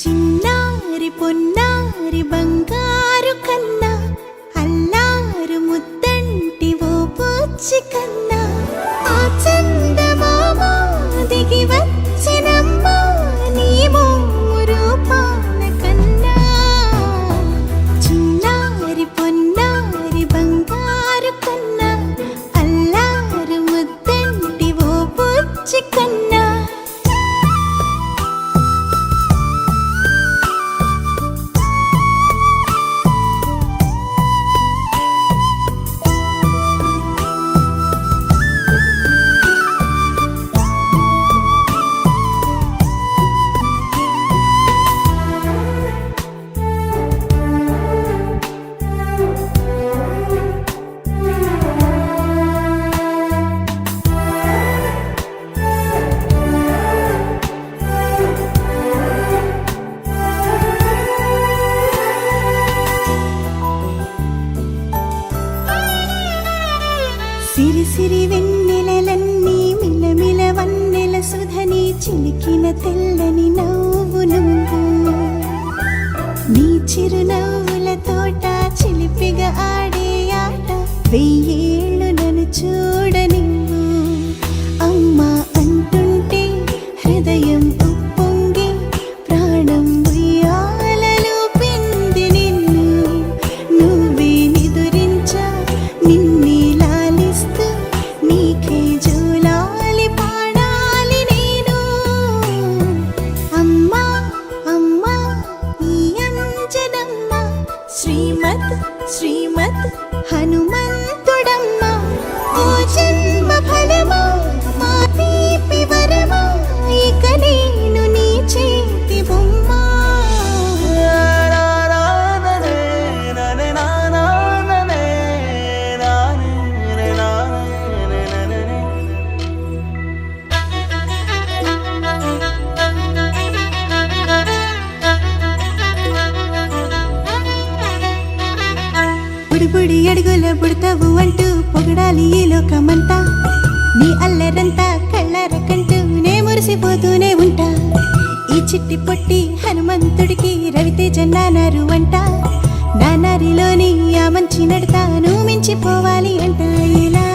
చిన్నారి పొన్నారి బంగారు కన్నా అల్లారు ముద్దంటి ఓ పుచ్చి కన్నా ఆ చందమామ దిగి వచ్చినమ్మా నీ మోము రూపాన కన్నా. చిన్నారి పొన్నారి బంగారు కన్నా అల్లారు ముద్దంటి ఓ పుచ్చి కన్నా. సిరి సిరి వెన్నెలలన్నీ మిలమిల వన్నెల సుధని చిలికిన తెల్లని నవ్వు నువ్వు. నీ చిరునవ్వుల తోట చిలిపిగా ఆడే ఆట వెయ్యేళ్ళు నన్ను చూడనివ్వు. అమ్మా అంటుంటే హృదయం ఉప్పొంగి ప్రాణం ఉయ్యాలలో పిండి నిన్ను. నువ్వే నిదురించా నిన్నే నీకే జోలాలి పాడాలి నేను. అమ్మా అమ్మా ఈ అంజనమ్మ శ్రీమత్ శ్రీమత్ హనుమంతుడమ్మ. ఓ జన్మ ఫలమా మా తీపి వరమా ఇక నేను నీ చేతి బొమ్మ. బుడిబుడి అడుగుల బుడతావు అంటూ పొగడాలి ఈ లోకమంతా. నీ అల్లరంతా కళ్ళరకంటూ నే మురిసిపోతూనే ఉంటా. ఈ చిట్టి పొట్టి హనుమంతుడికి రవితేజ నానారు అంట. నానారిలోని ఆ మంచి నడతా నువ్వు మించిపోవాలి అంట. ఇలా